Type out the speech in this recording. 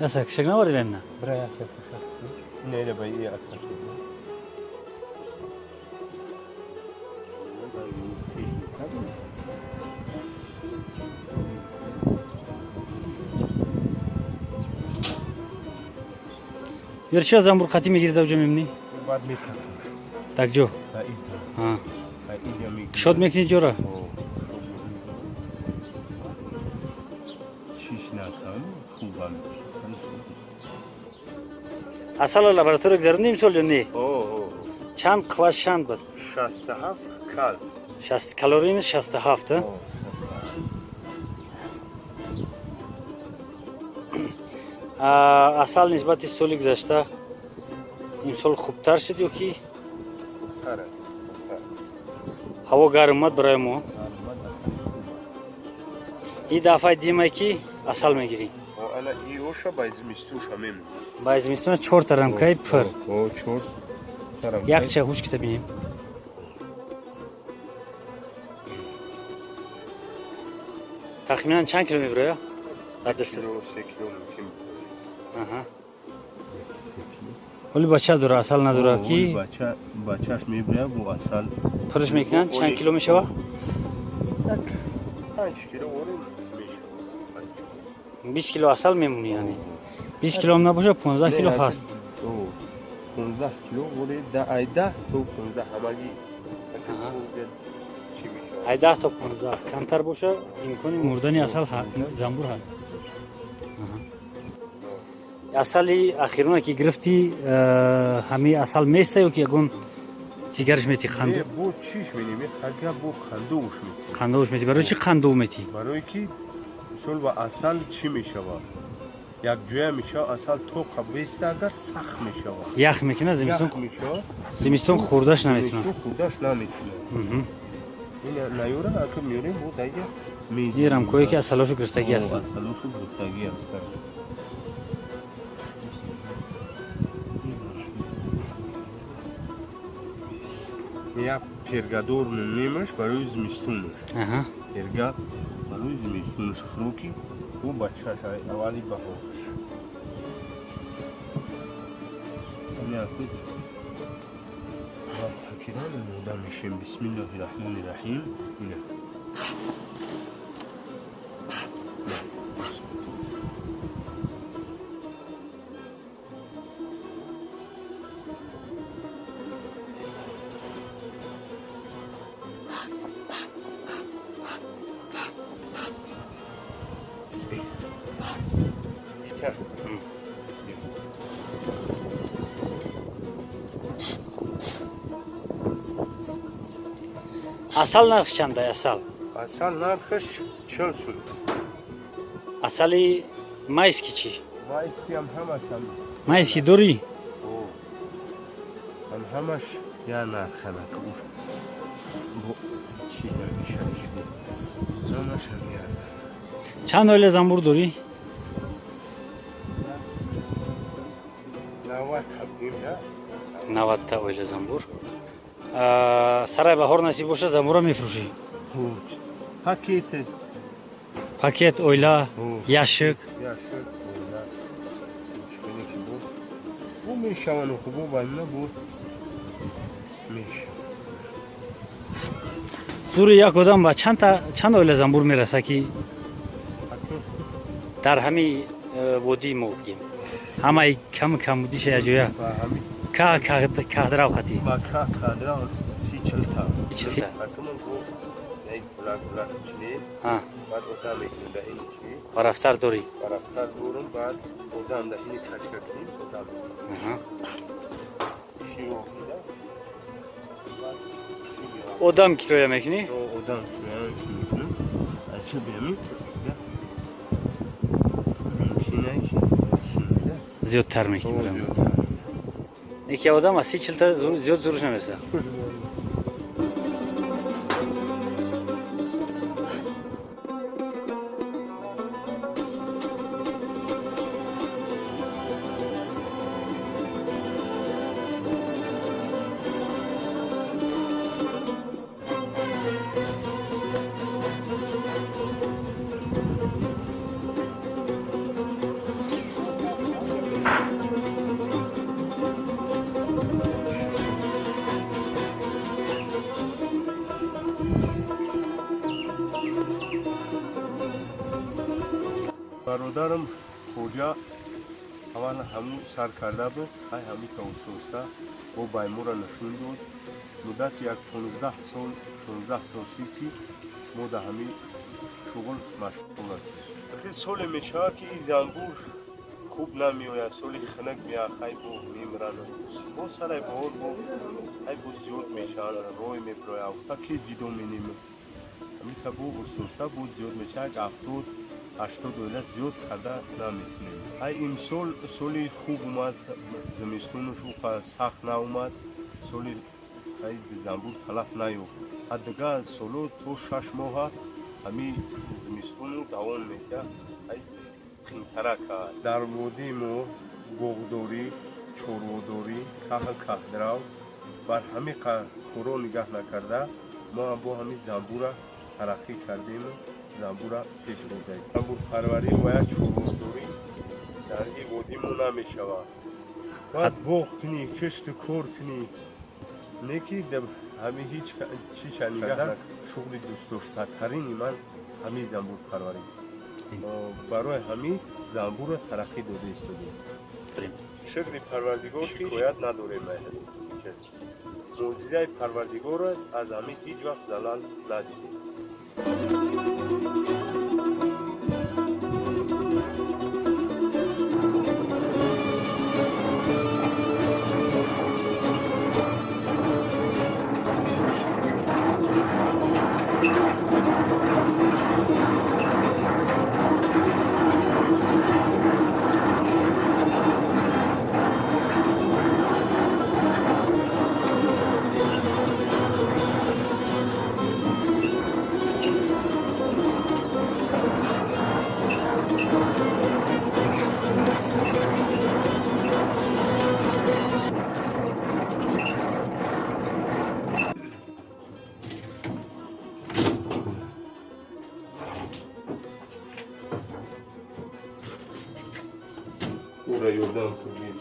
Yasak kışık ne var benimle? Buraya yasak kışık. Neyle bayı iyi aktar. Yarışa zambur katime girdi hocam emni. Bad mekan. Tak jo. Ha. Kışot mekni jora. Asal laboratoriya giderim neyim söylüyorsun ne? Çan kıvaş şan bir. 67 kal. 60 kaloriyiniz 67 asal nisbati so'li guzashta imsol xubtar shud yoki havo garm mad برای ما این دفعه دیمه کی اصل میگیری انا ایوشا بایزمیستوش همیم بایزمیستون 4 تا رمکای پر 4 تا یک چه هوش کتاب بینیم تقریبا چند کیلو میبره؟ 3 کیلو ممکن. ولی بچه داره اصل نداره کی؟ بچهش میبره با اصل پرش میکنن چند کیلو میشه؟ 5 کیلو میشه 20 کیلو اصل میمونی یعنی 20 کیلو هم نباشه 15 کیلو هست 15 کیلو ولی 10 تو 15 همگی ай 10 تا 15 کمتر باشه امکان مردن اصل زنبور هست. اصلی اخیرونه که گرفتی همین اصل میسته یا که یگون چیگرش میتی خندو؟ بو چیش می‌نیمی خگه بو خندوش می‌تی. خندوش میتی. برای چی خندو میتی؟ برای کی اصل و اصل چی میشود؟ یک جویا میشه اصل تو قبیسته اگر سخت میشود. یخ میکنه زمستون. یخ میشه. زمستون خوردش نمیتونه. زمستون خوردش نمیتونه. این نیوره اگه میاریم بود دیگه میرم کوی که اصلاشو گرفتگی هست. اصلاشو گرفتگی هست. یا پرگادور میمیمش برای زمستونش. پرگاد برای زمستونش خروکی و بچه‌ش اولی بهارش. نه خود حکیران مودا میشیم. بسم الله الرحمن الرحیم. نه اصل نرخ چنده اصل؟ اصل نرخش 40 سول. اصلی مایسکی چی؟ مایسکی هم همش هم. مایسکی دوری؟ هم همش یا نرخه نکوش. بو چی درگیشش بود؟ زمش هم یاد. چند اویل زنبور دوری؟ 90 تبدیم یا 90 تا اویل زنبور. سرای بهار نصیب باشه زنبور میفروشی؟ پاکیت. پاکت اویلا یاشک. یاشک اویلا. مشکلی که بود. بو میشوانو خوبو باید بود. میشه. زور یک کدام با چند اویل زنبور میرسه که در همین وادی ما بگیم. همه کم بودیش یا جویا. که دراو خطی. با که دراو 30-40 تا. 40 تا. حکمان کو یک بلاک چنی. بعد اتام میکنه این چی. و رفتار دوری. و رفتار دورم بعد اتام ده این کشک کنیم اتام. چی رو میده؟ اودام کیلویا میکنی؟ اتام میکنم. چه بیمی؟ زیادتر میکنی. یکی آدم از 30-40 تا زیاد زورش نمیرسه. برادرم خوجا اول همون سر کرده بود. های همی توسطه و بایمو را نشون داد. مدت یک 15 سال سیتی ما در همین شغل مشغول هستیم. سال میشه که این زنبور خوب نمیآید. سال خنک میاد خیلی بو میمرن. با سرای بار بو خیلی بو زیاد میشه. روی میبراید. تا کی دیدو مینیم. همین تا بو بسوسته بود زیاد میشه. 70-80 اویله زیاد کرده نمیتونیم. این سالی خوب اومد. زمستونش او سخت ناومد. سالی خیلی زنبور تلف نیفت. دیگه سالو تو 6 ماه همین زمستون دوام میشه. خیلی در وادی ما گوغدوری، چوروردوری، که دراو بر همین کورو نگاه نکرده ما با همین زنبور ترقی کردیم. زنبور پیش بردیم. زنبور پروری و یا چوروردوری در این وادی ما نمیشود. باید باغ کنی، کشت کار کنی. نیکی همین هیچ چیز نگاه شغل دوست داشتنی من همین زنبور پروری. برای همین زنبور ترقی داده استادیم. شکل پروردگار شکایت نداره. معجزه پروردگار است از همین هیچ وقت زلال ندیدیم. او را یردان کنید.